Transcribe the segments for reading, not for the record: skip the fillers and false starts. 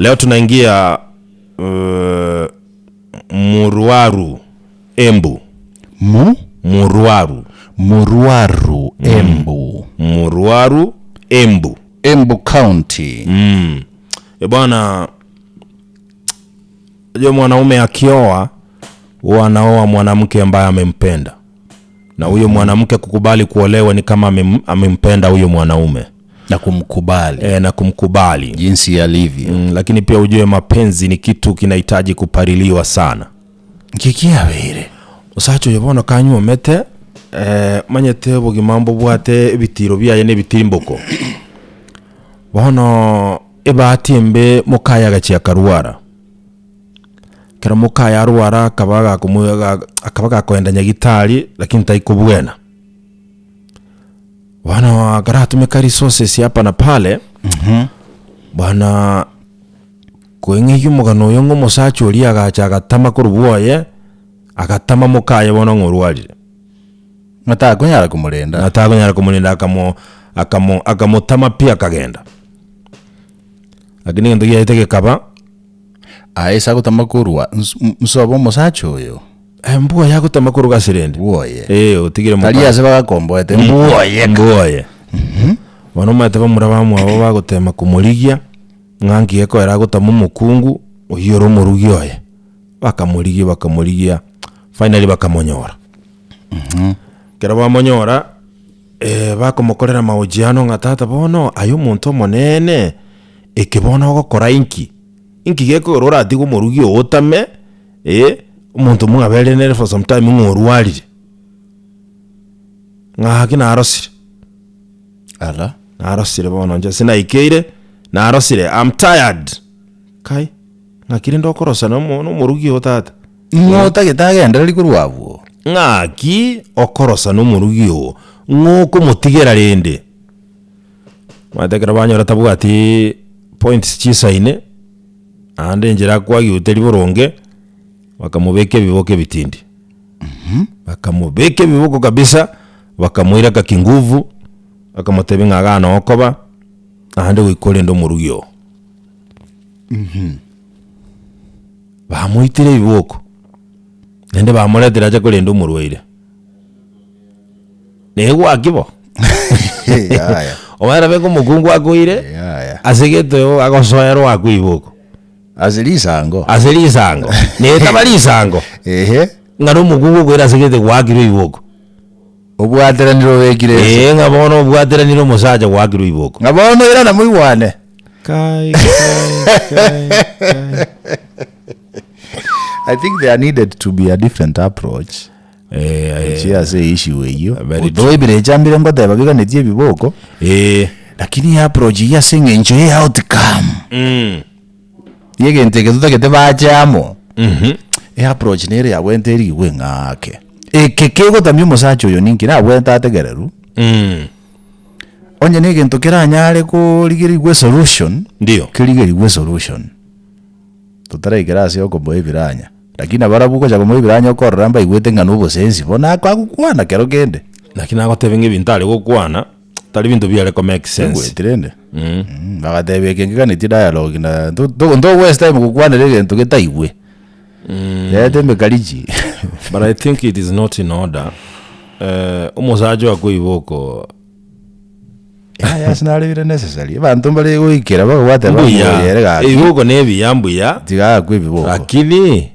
Leo tunaingia Muruaru Embu. Muruaru Embu. Muruaru Embu. Embu County. Bwana, je, mwanaume akioa wanaoa mwanamke ambaye amempenda. Na huyo mwanamke kukubali kuolewa ni kama amempenda huyo mwanaume. Na kumkubali. Jinsi alivyo. Lakini pia ujue mapenzi ni kitu kinahitaji kupariliwa sana. Kikia wire. Usacho yabona kanyu mete manyete bugimambo bwate bitiro byaye ne bitimboko. Bono ebatimbe mukaya gachi akarwara. Kera mukaya arwara akabaga kwenda nyagitari lakini taikubwena. Bwana garatumeka resources hapa na pale. Bwana kwenye umugano yongo musacho uri agacha agatama kurubuye agatama mukaya bono ngorwarire. Natagonyara kumurenda akamutama pia kagenda. Lakini ndio yete kaba aisa gutama kurwa msobo musacho yo. Mbuwa yako tamakuru gasirende. Buoye. Utigire mukaya. Taliya se bagakomboete mbuoye. Wanoma taba murabamu abo bagutema kumurigia. Ngangiye ko era gutama mukungu oyoro murugioye. Bakamurigia. Finally bakamonyora. Kera bamonyora bakomokorera maojiano ngatata bono ayo muntu monene ekibona gukora inki geko rora atigo murugio otame umuntu mungabere nere for some time ngorwarire ngaki narosire bono nje sina ikeire narosire. I'm tired kai ngakire ndokorosa no murugio otata ngota gitagenda ri kurwabo ngaki okorosa no murugio ngoko mutigera rende matekera banyora tabuga ati points chisaine ande njira kwagi uteri boronge bakamubeke biboke bitindi. Bakamubeke biboko kabisa bakamwira kakinguvu bakamutebe ngagana okoba ande wikore ndo murugio. Bamuitire biboko nende bamuletera aje kole ndo murweire nego akibo omara beko mukungu akoire asegeto agosoero akuiboko azelisango ne tabalisango ngaro mukungu kwera asegete gwakiro iboko obwateraniro wekire ngabono obwateraniro musaja gwakiro iboko ngabono era na muiwane kai I think there needed to be a different approach. Say issue hiyo. Though ibire chambire ngote babiga netie biboko. Lakini approach ya singe enjoy outcome. Yege nteke tutakete bachamo. Approach nere ya wenteri we ngake. Kekego tamyo musacho yo ninki na wenta ategereru. Onye nege ntokera nyare ko ligirigwe solution. Ndio. Kirigirigwe solution. Tutare kirasi oko boye biranya. Lakini abarabuko cha boye biranya ko ramba igwete ngano bosensi bona kwakukwana kero kende. Lakini agotebenge bintale gukwana tali bintu byale ko make sense. Ngwetirende. Bagatebeke ngikani ti dialogue na ndo west time kukwana lege ntoketa iwe. Tembe kaliji. But I think it is not in order. Umusajo akuiboko it's not even necessary. Abantu bali wikira bagwate baguyerega. Iboko nebi yambuya. Tiga kwibiboko. Lakini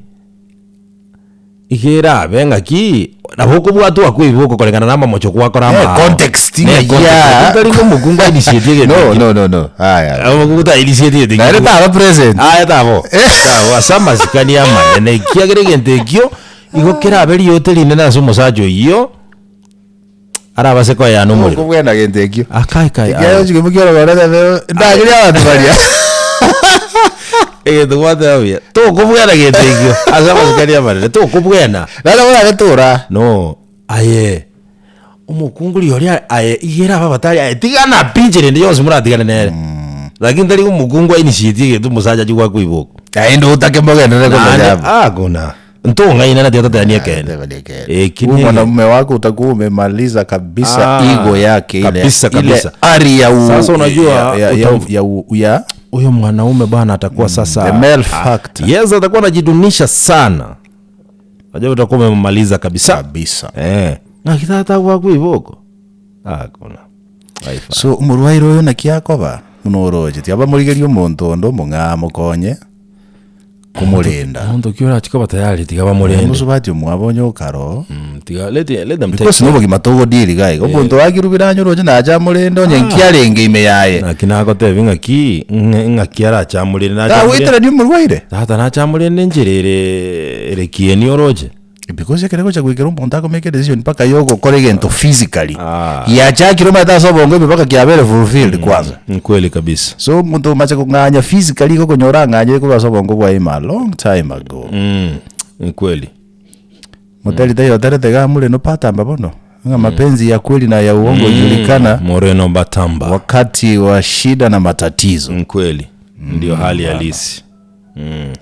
ikera benga ki naboko bwatu akwiboko kolengana namba mocho kwakora ma. Context ya. Ndali ngo mukunga initiative. No. Aya. Mukunga initiative. Na leta present. Aya tabo. Tawo asama sikani ama ne kiagere ntekyo igokera abeli hoteli nena so musajo iyo. Ara base ko ya no muri. Kubwena gentekyo. Kai. Ya yo chikimukira barada veo. Ndagiri abantu bari. Duwata obia. To kubwena gentekyo. Asama sikani ama to kubwena. Nala wala getura. No. Aye. Umukunguri yori aye igera babatari aye tigana pinjire ndi yose muratigana nere. Lakini ndali umukungu initiative tu musaja jigwa kwiboko. Ndo utakembogenda ko najaba. Gona. Ntonga ina na tata ni kene. Kini mwanamume wako utakuwa umemaliza kabisa ego yake kabisa. Ile ari ya sasa unajua huyo mwanaume bwana atakuwa sasa the male factor. Yes, atakuwa anajidunisha sana. Ajabu utakuwa umemaliza kabisa. Na kitata kwa Viboko. Kuna. So umurwairo yo nakiakoba munoroje tiaba murigerio muntu ndo mungamo konye kumulinda. Muntu kiora chikoba tayari tigaba mulende. Musubati mwabonye ukaro. Tiga let them take. Because nubo kimatogo dili gai. Omuntu agirubira nyoroje na aja mulende onye nkiarenge ime yaye. Na kinako tevinga ki ngakiara cha mulende na. Witera ndi murwaire. Tata na cha mulende njirere kieni oroje. Because kereko cha kwikera umuntu akomeke decision paka yogo koregento physically. Ya cha kilomita so bongo mpaka kiabere fulfilled kwanza. Kweli kabisa. So muntu macha kunganya physically ko konyora nganye ko so bongo kwa ima long time ago. Kweli. Moteli tayo taretega mule no patamba bono. Nga mapenzi ya kweli na ya uongo julikana Moreno Batamba wakati wa shida na matatizo. Kweli. Ndio hali halisi.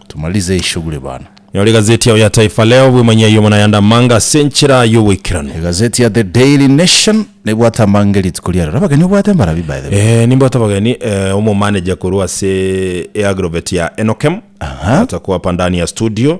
Tumalize hii shughuli bana. Yori gazeti ya Taifa Leo wimanya yomana yanda manga senchira yuwikirano. Gazeti ya The Daily Nation ne bwata mangeli tukuliara. Rabaka ni bwata mbarabi by the way. Ni bwata bagani umo manager kurua se Agrovet ya Enokem. Atakuwa hapa ndani ya studio.